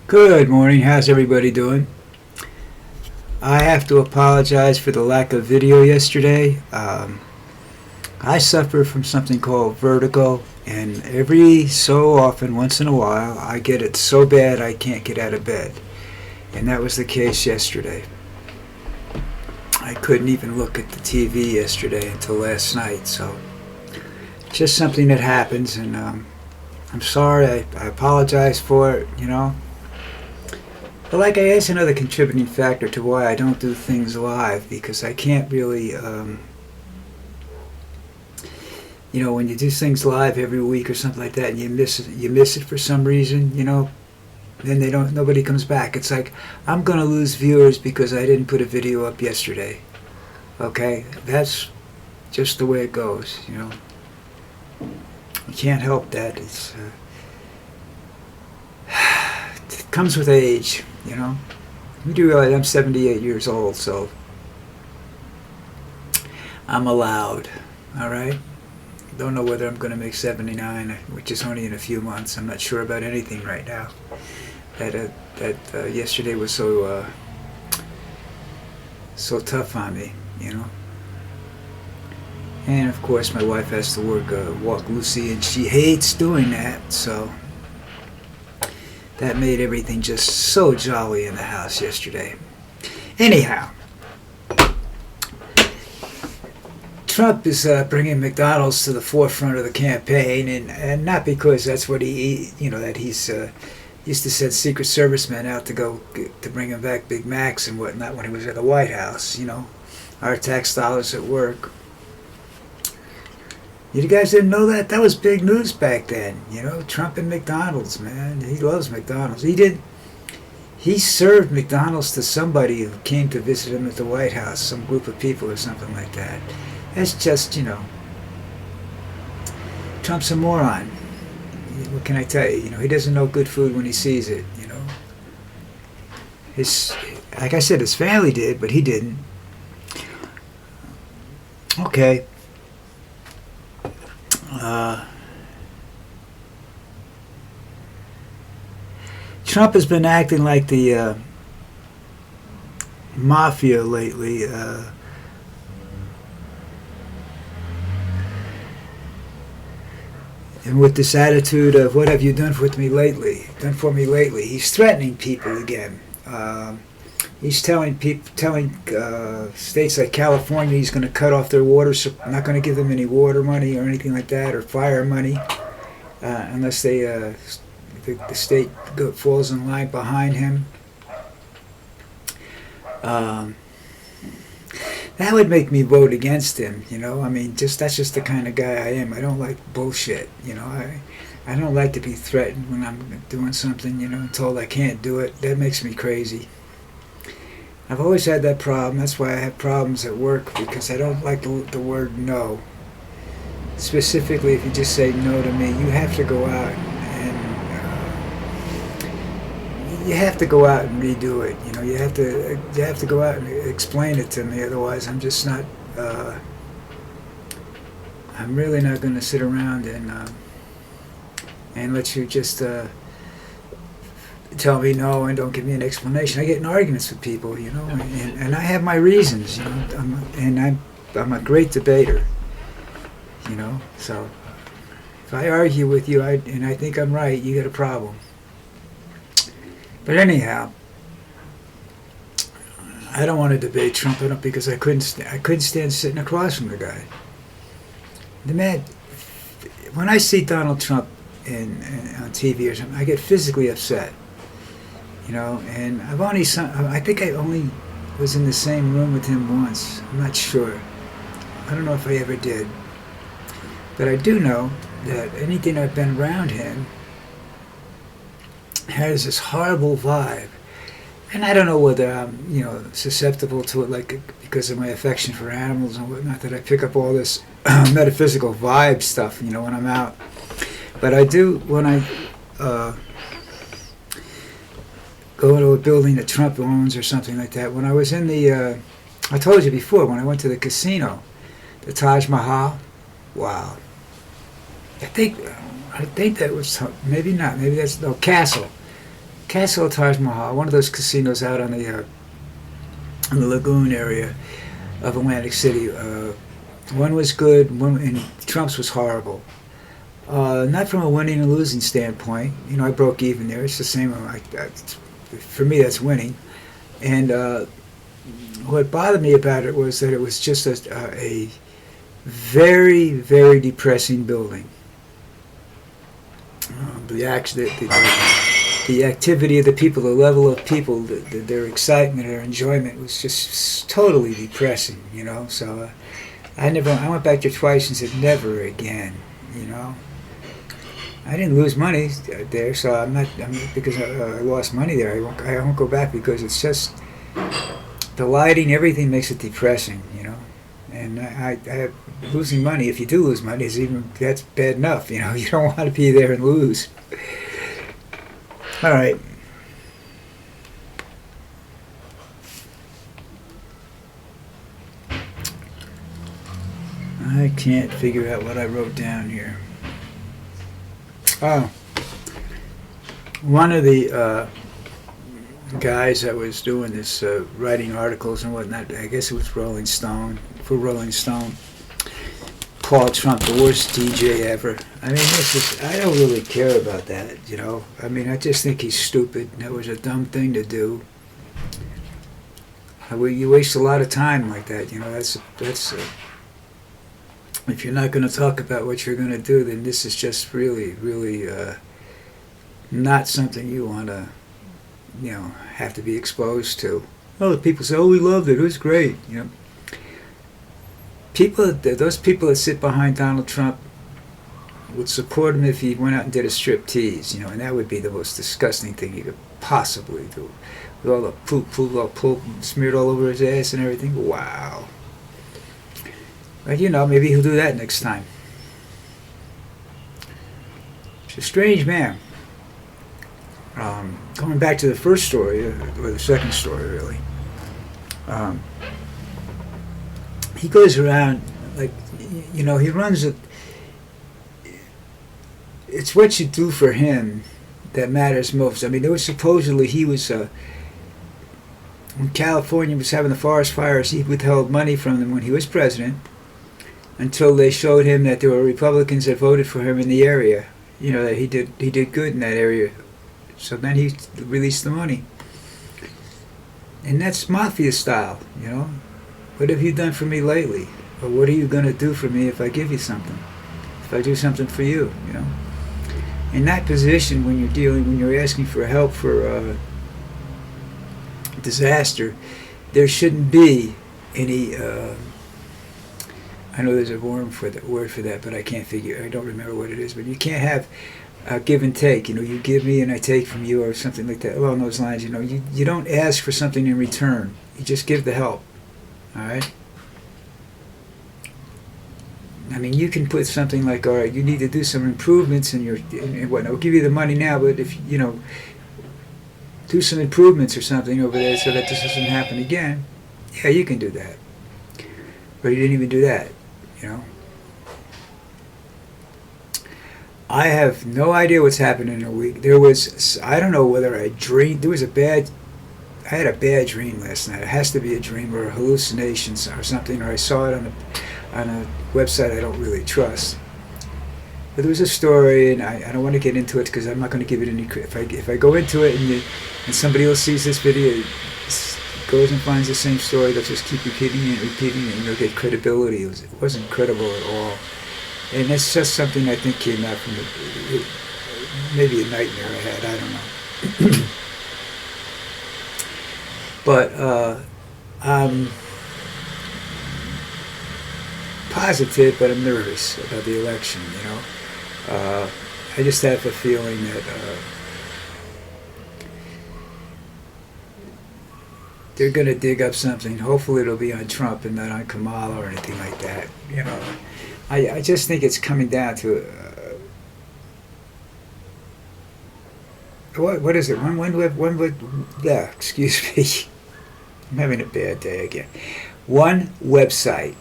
Good morning. How's everybody doing? I have to apologize for the lack of video yesterday. I suffer from something called vertigo, and every so often, once in a while, I get it so bad I can't get out of bed. And that was the case yesterday. I couldn't even look at the TV yesterday until last night, so just something that happens, and I'm sorry. I apologize for it. But like that's another contributing factor to why I don't do things live, because I can't really, when you do things live every week or something like that, and you miss it for some reason, then nobody comes back. It's like I'm gonna lose viewers because I didn't put a video up yesterday. Okay, that's just the way it goes. You can't help that. It comes with age. You do realize I'm 78 years old, so I'm allowed. All right. Don't know whether I'm going to make 79, which is only in a few months. I'm not sure about anything right now. That yesterday was so tough on me, And of course, my wife has to walk Lucy, and she hates doing that. So that made everything just so jolly in the house yesterday. Anyhow, Trump is bringing McDonald's to the forefront of the campaign, and not because that's what that he's used to send Secret Servicemen out to bring him back Big Macs and whatnot when he was at the White House. Our tax dollars at work. You guys didn't know that? That was big news back then. Trump and McDonald's, man. He loves McDonald's. He served McDonald's to somebody who came to visit him at the White House, some group of people or something like that. That's just, Trump's a moron. What can I tell you? He doesn't know good food when he sees it, like I said, his family did, but he didn't. Okay. Trump has been acting like the mafia lately. And with this attitude of "What have you done for me lately?" He's threatening people again. He's telling states like California he's going to cut off their water, not going to give them any water money or anything like that, or fire money, unless the state falls in line behind him. That would make me vote against him. That's just the kind of guy I am. I don't like bullshit. I don't like to be threatened when I'm doing something. And told I can't do it. That makes me crazy. I've always had that problem. That's why I have problems at work, because I don't like the word no. Specifically, if you just say no to me, you have to go out and redo it. You have to go out and explain it to me. Otherwise, I'm just not. I'm really not going to sit around and let you just tell me no and don't give me an explanation. I get in arguments with people, and I have my reasons, I'm a great debater, So if I argue with you and I think I'm right, you got a problem. But anyhow, I don't want to debate Trump because I couldn't stand sitting across from the guy. The man, when I see Donald Trump on TV or something, I get physically upset. And I think I only was in the same room with him once. I'm not sure. I don't know if I ever did. But I do know that anything I've been around him has this horrible vibe. And I don't know whether I'm, susceptible to it, because of my affection for animals and whatnot, that I pick up all this metaphysical vibe stuff, when I'm out. But I do when I go into a building that Trump owns or something like that. When I was in I told you before, when I went to the casino, the Taj Mahal, wow. I think that was, maybe not, maybe that's, no, Castle. Castle Taj Mahal, one of those casinos out on the lagoon area of Atlantic City. One was good, one and Trump's was horrible. Not from a winning and losing standpoint. You know, I broke even there. It's the same. For me, that's winning. And what bothered me about it was that it was just a very, very depressing building. The activity of the people, the level of people, their excitement, their enjoyment was just totally depressing. You know, so I went back there twice and said never again. You know. I didn't lose money there, so I'm not because I lost money there. I won't go back because it's just the lighting, everything makes it depressing, you know. And I losing money. If you do lose money, that's bad enough, you know. You don't want to be there and lose. All right. I can't figure out what I wrote down here. Oh, one of the guys that was doing this, writing articles and whatnot, I guess it was Rolling Stone, called Trump the worst DJ ever. I mean, I don't really care about that, you know. I mean, I just think he's stupid. That was a dumb thing to do. You waste a lot of time like that, you know. That's if you're not going to talk about what you're going to do, then this is just really, really not something you want to, you know, have to be exposed to. Oh, the people say, "Oh, we loved it. It was great." You know, those people that sit behind Donald Trump would support him if he went out and did a strip tease, you know, and that would be the most disgusting thing he could possibly do, with all the poop smeared all over his ass and everything. Wow. But, you know, maybe he'll do that next time. He's a strange man. Going back to the first story, or the second story, really. He goes around, like, you know, he runs it's what you do for him that matters most. I mean, there was supposedly when California was having the forest fires, he withheld money from them when he was president, until they showed him that there were Republicans that voted for him in the area. You know, that he did good in that area. So then he released the money. And that's mafia style, you know. What have you done for me lately? Or what are you going to do for me if I give you something? If I do something for you, you know. In that position, when you're asking for help for disaster, there shouldn't be any I know there's a word for that, but I don't remember what it is. But you can't have give and take. You know, you give me and I take from you, or something like that along those lines. You know, you don't ask for something in return. You just give the help. All right. I mean, you can put something like, all right, you need to do some improvements in what? I'll give you the money now, but if you know, do some improvements or something over there so that this doesn't happen again. Yeah, you can do that. But he didn't even do that. You know, I have no idea what's happened in a week. I don't know whether I dreamed. I had a bad dream last night. It has to be a dream or hallucinations or something, or I saw it on a website I don't really trust. But there was a story, and I don't want to get into it because I'm not going to give it any credit. If I go into it and somebody else sees this video, goes and finds the same story, they'll just keep repeating it, and you'll get credibility. It wasn't credible at all. And that's just something I think came out from maybe a nightmare I had, I don't know. But I'm positive, but I'm nervous about the election, you know. I just have a feeling that they're going to dig up something. Hopefully it'll be on Trump and not on Kamala or anything like that. You know, I just think it's coming down to what is it? Yeah, excuse me. I'm having a bad day again. One website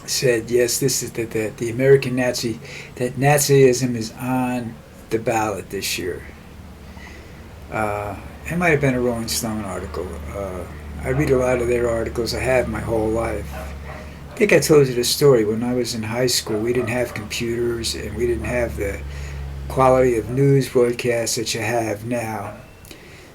said, yes, this is the American Nazi, that Nazism is on the ballot this year. It might have been a Rolling Stone article. I read a lot of their articles. I have my whole life. I think I told you the story. When I was in high school, we didn't have computers and we didn't have the quality of news broadcasts that you have now.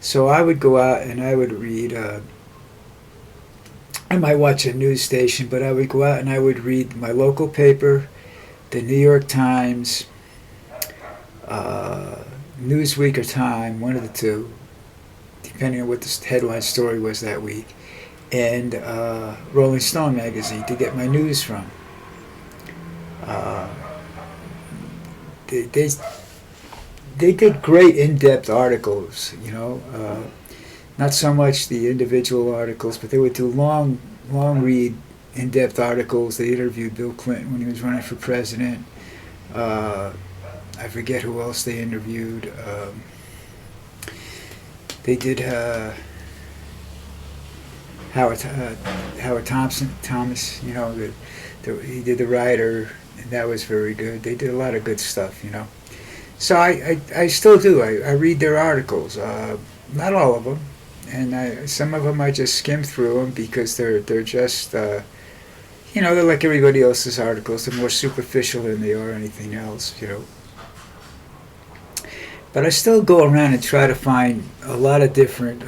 So I would go out and I would read. I might watch a news station, but I would go out and I would read my local paper, the New York Times, Newsweek or Time, one of the two, depending on what the headline story was that week, and Rolling Stone magazine to get my news from. Uh, they they did great in-depth articles, you know. Not so much the individual articles, but they would do long read, in-depth articles. They interviewed Bill Clinton when he was running for president. I forget who else they interviewed. They did Howard Thomas. You know, he did the writer, and that was very good. They did a lot of good stuff, you know. So I still do. I read their articles. Not all of them, and some of them I just skim through them because they're just you know, they're like everybody else's articles. They're more superficial than they are anything else, you know. But I still go around and try to find a lot of different.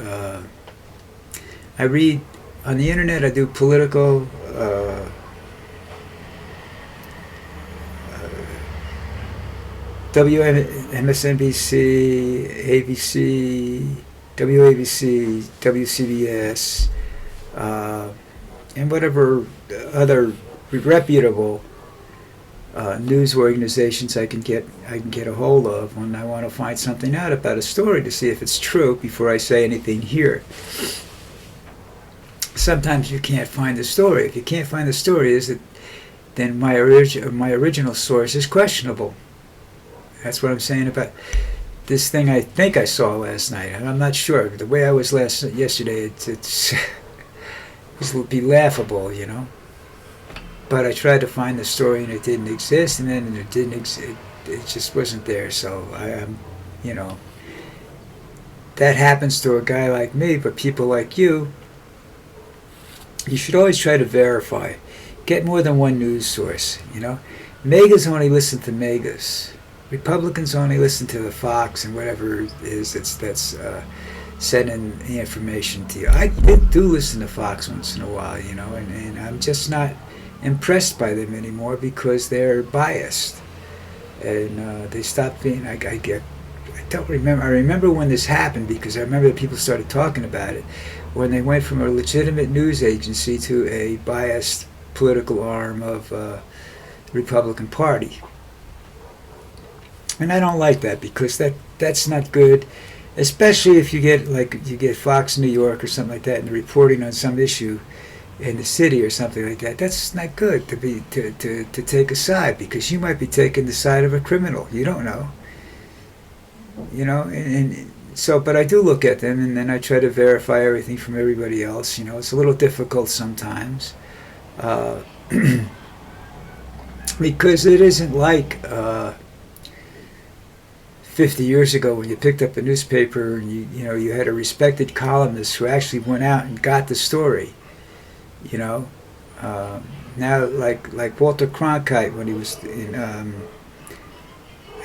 I read on the internet. I do political. MSNBC, ABC, WABC, WCBS, and whatever other reputable news organizations I can get a hold of when I want to find something out about a story to see if it's true before I say anything here. Sometimes you can't find the story. If you can't find the story, then my original source is questionable. That's what I'm saying about this thing I think I saw last night. And I'm not sure. The way I was yesterday, it would be laughable, you know. But I tried to find the story and it didn't exist, and then it didn't exist. It just wasn't there. So you know, that happens to a guy like me. But people like you should always try to verify. Get more than one news source. You know, megas only listen to megas. Republicans only listen to the Fox and whatever it is that's sending the information to you. I do listen to Fox once in a while, you know, and I'm just not impressed by them anymore because they're biased, and they stopped being. I don't remember. I remember when this happened because I remember that people started talking about it when they went from a legitimate news agency to a biased political arm of the Republican Party. And I don't like that because that's not good, especially if you get Fox New York or something like that and they're reporting on some issue in the city or something like that. That's not good to take a side because you might be taking the side of a criminal. You don't know. You know, and so, but I do look at them and then I try to verify everything from everybody else. You know, it's a little difficult sometimes because it isn't like 50 years ago when you picked up a newspaper and you had a respected columnist who actually went out and got the story. You know, now like Walter Cronkite when he was in, I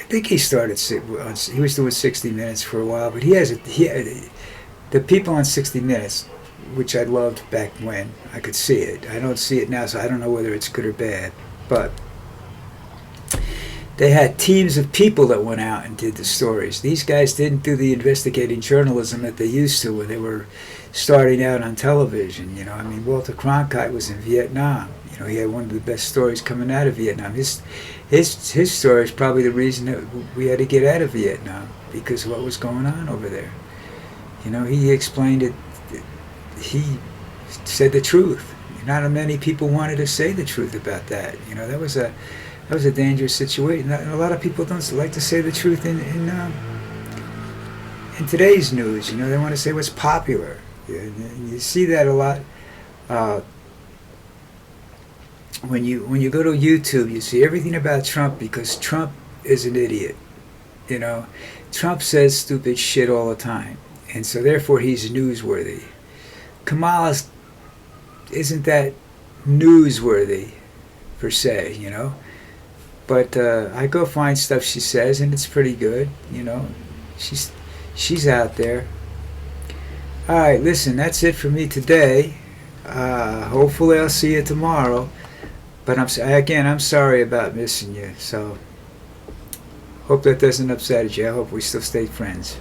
think he started. He was doing 60 Minutes for a while, but the people on 60 Minutes, which I loved back when I could see it. I don't see it now, so I don't know whether it's good or bad. But they had teams of people that went out and did the stories. These guys didn't do the investigating journalism that they used to when they were starting out on television. You know, I mean, Walter Cronkite was in Vietnam. You know, he had one of the best stories coming out of Vietnam. His story is probably the reason that we had to get out of Vietnam because of what was going on over there. You know, he explained it. He said the truth. Not many people wanted to say the truth about that. You know, that was a dangerous situation. And a lot of people don't like to say the truth in today's news. You know, they want to say what's popular. You see that a lot. When you go to YouTube, you see everything about Trump because Trump is an idiot. You know, Trump says stupid shit all the time, and so therefore he's newsworthy. Kamala isn't that newsworthy per se, you know. But I go find stuff she says, and it's pretty good, you know. She's she's out there. All right, listen, that's it for me today. Hopefully, I'll see you tomorrow. But I'm sorry about missing you. So hope that doesn't upset you. I hope we still stay friends.